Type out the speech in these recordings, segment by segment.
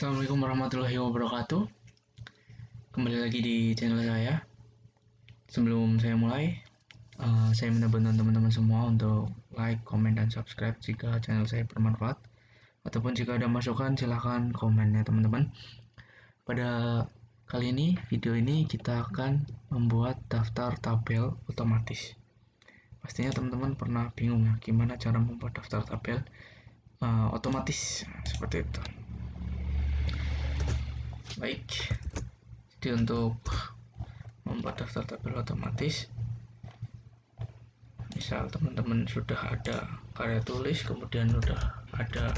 Assalamualaikum warahmatullahi wabarakatuh. Kembali lagi di channel saya. Sebelum saya mulai, saya minta bantuan teman-teman semua untuk like, komen, dan subscribe jika channel saya bermanfaat. Ataupun jika ada masukan, silahkan komen ya teman-teman. Pada kali ini, video ini kita akan membuat daftar tabel otomatis. Pastinya teman-teman pernah bingung ya, gimana cara membuat daftar tabel otomatis, seperti itu. Baik, jadi untuk membuat daftar tabel otomatis, misal teman-teman sudah ada karya tulis, kemudian sudah ada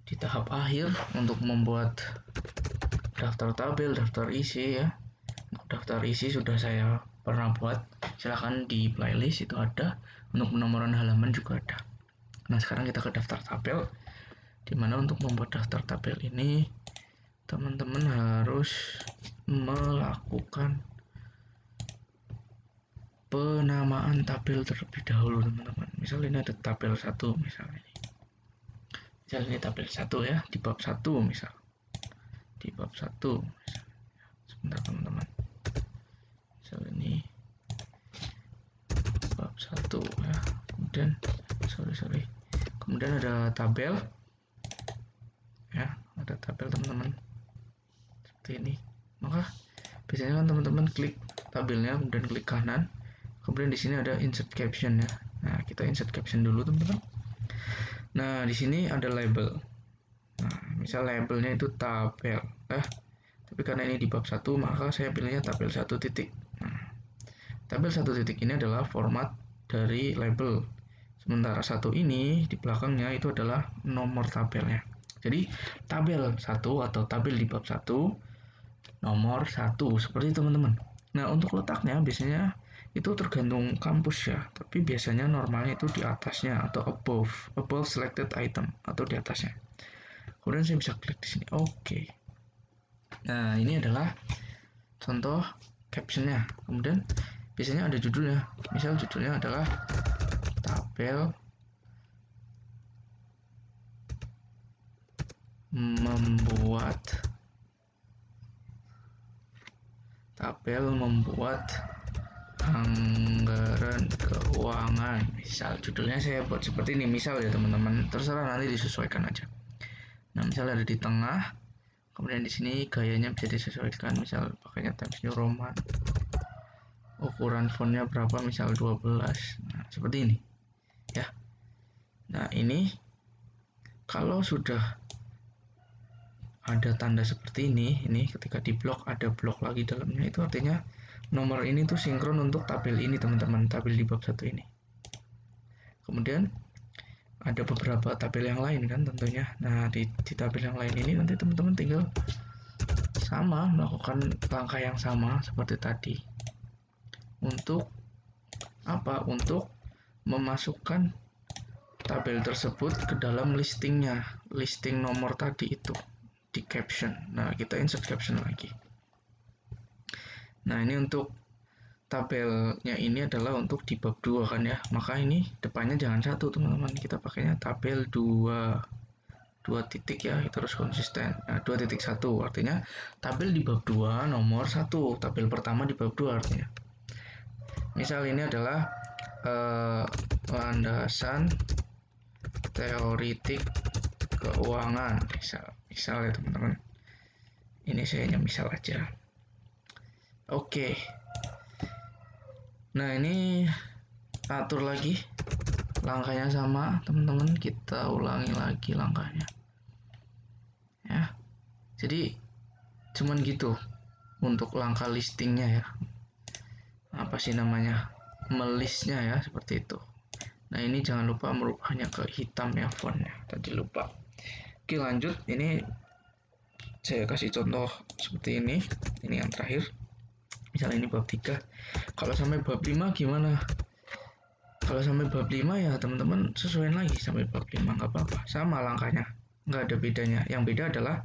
di tahap akhir untuk membuat daftar tabel, daftar isi ya. Untuk daftar isi sudah saya pernah buat, silahkan di playlist itu ada. Untuk penomoran halaman juga ada. Nah, sekarang kita ke daftar tabel, dimana untuk membuat daftar tabel ini teman-teman harus melakukan penamaan tabel terlebih dahulu teman-teman. Misal ini ada tabel 1 misalnya. Misal ini tabel 1 ya, di bab 1 misal. Di bab 1 misal. Sebentar teman-teman. Misal ini bab 1 ya. Kemudian Kemudian ada tabel ya, ada tabel teman-teman. Seperti ini. Maka biasanya kan teman-teman klik tabelnya, kemudian klik kanan. Kemudian di sini ada insert caption ya. Nah, kita insert caption dulu teman-teman. Nah, di sini ada label. Nah, misal labelnya itu tabel. Tapi karena ini di bab 1, maka saya pilihnya tabel 1 titik. Nah, tabel 1 titik ini adalah format dari label. Sementara 1 ini di belakangnya itu adalah nomor tabelnya. Jadi, tabel 1 atau tabel di bab 1 nomor 1 seperti itu teman-teman. Nah, untuk letaknya biasanya itu tergantung kampus ya, tapi biasanya normalnya itu di atasnya atau above selected item atau di atasnya. Kemudian saya bisa klik di sini. Oke. Nah, ini adalah contoh captionnya. Kemudian biasanya ada judulnya. Misal judulnya adalah tabel membuat anggaran keuangan. Misal judulnya saya buat seperti ini, misal ya teman-teman, terserah nanti disesuaikan aja. Nah, misal ada di tengah, kemudian di sini gayanya bisa disesuaikan, misal pakainya Times New Roman, ukuran fontnya berapa, misal 12. Nah, seperti ini ya. Nah, ini kalau sudah ada tanda seperti ini ketika di blok ada blok lagi dalamnya, itu artinya nomor ini tuh sinkron untuk tabel ini teman-teman, tabel di bab 1 ini. Kemudian ada beberapa tabel yang lain kan tentunya. Nah, di tabel yang lain ini nanti teman-teman tinggal melakukan langkah yang sama seperti tadi. Untuk apa? Untuk memasukkan tabel tersebut ke dalam listing nomor tadi itu di caption. Nah, kita insert caption lagi. Nah, ini untuk tabelnya ini adalah untuk di bab 2 kan ya. Maka ini depannya jangan 1 teman-teman. Kita pakainya tabel 2 titik ya, itu harus konsisten. Nah, 2.1 artinya tabel di bab 2 nomor 1, tabel pertama di bab 2 artinya. Misal ini adalah landasan teoritik keuangan, misal ya teman-teman. Ini saya hanya misal aja. Oke. Nah, ini atur lagi, langkahnya sama teman-teman, kita ulangi lagi langkahnya ya. Jadi cuman gitu untuk langkah listingnya ya, apa sih namanya, melistnya ya, seperti itu. Nah, ini jangan lupa merubahnya ke hitam ya fontnya, tadi lupa. Oke, lanjut. Ini saya kasih contoh seperti ini yang terakhir. Misalnya ini bab 3. Kalau sampai bab 5 gimana? Kalau sampai bab 5 ya teman-teman sesuaiin lagi sampai bab 5, nggak apa-apa, sama langkahnya, nggak ada bedanya. Yang beda adalah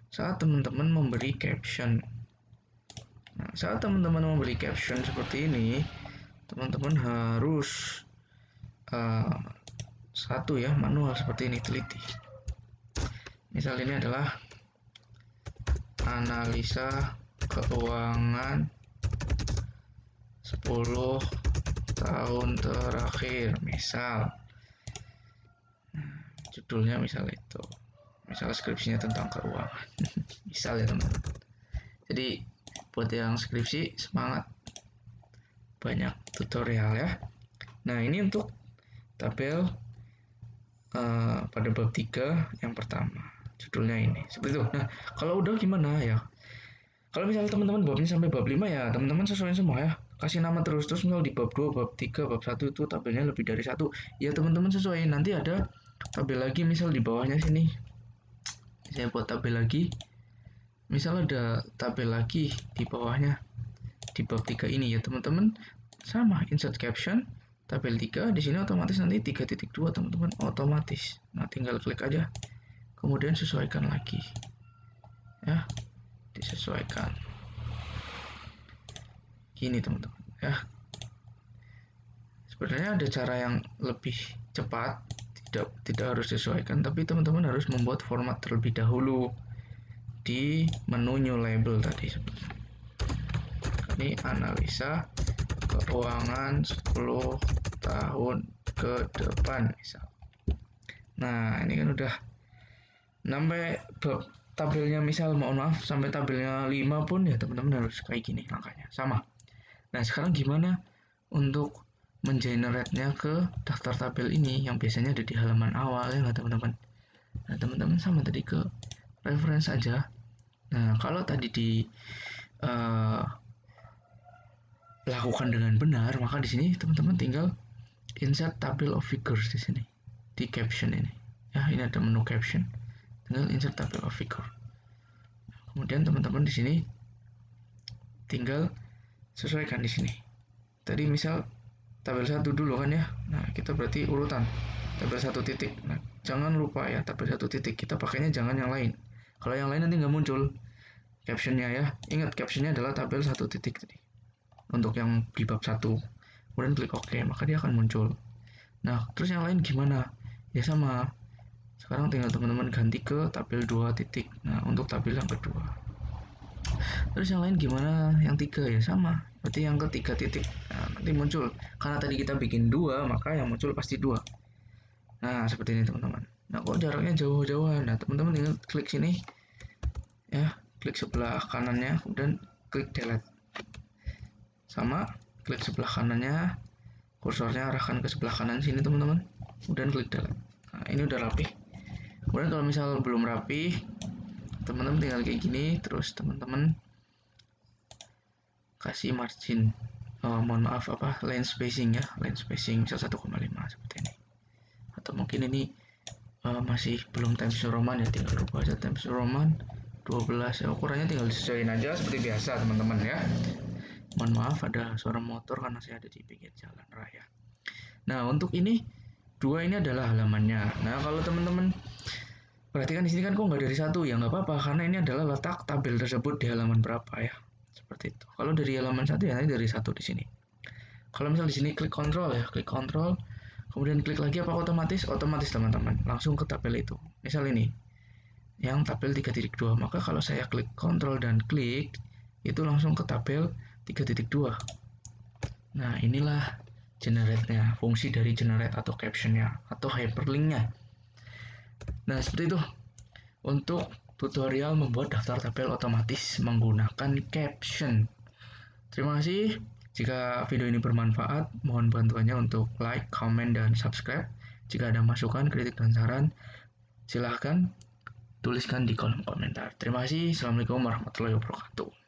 saat teman-teman memberi caption. Nah, saat teman-teman memberi caption seperti ini, teman-teman harus satu ya, manual seperti ini, teliti. Misal ini adalah analisa keuangan 10 tahun terakhir, misal judulnya misal itu, misal skripsinya tentang keuangan. Misal ya teman-teman. Jadi buat yang skripsi semangat, banyak tutorial ya. Nah ini untuk tabel pada bab 3 yang pertama, judulnya ini seperti itu. Nah kalau udah gimana ya, kalau misalnya teman-teman babnya sampai bab 5 ya teman-teman sesuaiin semua ya, kasih nama terus misal di bab 2, bab 3, bab 1 itu tabelnya lebih dari satu ya teman-teman sesuaiin. Nanti ada tabel lagi misal di bawahnya sini, saya buat tabel lagi, misal ada tabel lagi di bawahnya di bab 3 ini ya teman-teman, sama insert caption tabel 3 di sini otomatis nanti 3.2 teman-teman, otomatis. Nah tinggal klik aja, kemudian sesuaikan lagi ya, disesuaikan gini teman-teman ya. Sebenarnya ada cara yang lebih cepat, tidak harus disesuaikan, tapi teman-teman harus membuat format terlebih dahulu di menu new label tadi. Ini analisa keuangan 10 tahun ke depan misal. Nah ini kan udah sampai tabelnya misal, mohon maaf, sampai tabelnya 5 pun ya teman-teman harus kayak gini langkahnya sama. Nah sekarang gimana untuk mengenerate-nya ke daftar tabel ini yang biasanya ada di halaman awal ya nggak teman-teman. Nah teman-teman sama tadi ke reference aja. Nah kalau tadi di lakukan dengan benar, maka di sini teman-teman tinggal insert table of figures di sini di caption ini ya, ini ada menu caption, tinggal insert table of figure. Kemudian teman-teman di sini tinggal sesuaikan di sini. Tadi misal tabel 1 dulu kan ya. Nah, kita berarti urutan tabel 1 titik. Nah, jangan lupa ya tabel 1 titik. Kita pakainya jangan yang lain. Kalau yang lain nanti nggak muncul captionnya ya. Ingat captionnya adalah tabel 1 titik tadi. Untuk yang di bab 1. Kemudian klik OK, maka dia akan muncul. Nah, terus yang lain gimana? Ya sama. Sekarang tinggal teman-teman ganti ke tabel 2 titik. Nah, untuk tabel yang kedua. Terus yang lain gimana? Yang 3 ya sama. Berarti yang ketiga titik, nah, nanti muncul. Karena tadi kita bikin 2, maka yang muncul pasti 2. Nah seperti ini teman-teman. Nah kok jaraknya jauh-jauhan, nah teman-teman tinggal klik sini ya, klik sebelah kanannya, kemudian klik delete. Sama, klik sebelah kanannya, kursornya arahkan ke sebelah kanan sini teman-teman, kemudian klik delete. Nah ini udah rapi. Kemudian kalau misal belum rapi, teman-teman tinggal kayak gini, terus teman-teman kasih margin, mohon maaf line spacing ya, line spacing misal 1,5 seperti ini. Atau mungkin ini masih belum Times New Roman ya, tinggal rubah aja Times New Roman 12 ya, ukurannya tinggal disesuaikan aja seperti biasa teman-teman ya. Mohon maaf ada suara motor karena saya ada di pinggir jalan raya. Nah untuk ini 2 ini adalah halamannya. Nah kalau teman-teman perhatikan di sini kan kok nggak dari 1 ya, nggak apa-apa karena ini adalah letak tabel tersebut di halaman berapa ya, seperti itu. Kalau dari halaman 1 ya nanti dari 1 di sini. Kalau misal di sini klik kontrol ya, klik kontrol, kemudian klik lagi, apa otomatis teman-teman langsung ke tabel itu. Misal ini yang tabel 3.2, maka kalau saya klik kontrol dan klik itu langsung ke tabel 3.2. Nah inilah generate-nya, fungsi dari generate atau caption-nya atau hyperlink-nya. Nah seperti itu untuk tutorial membuat daftar tabel otomatis menggunakan caption. Terima kasih. Jika video ini bermanfaat, mohon bantuannya untuk like, comment, dan subscribe. Jika ada masukan, kritik, dan saran, silahkan tuliskan di kolom komentar. Terima kasih. Assalamualaikum warahmatullahi wabarakatuh.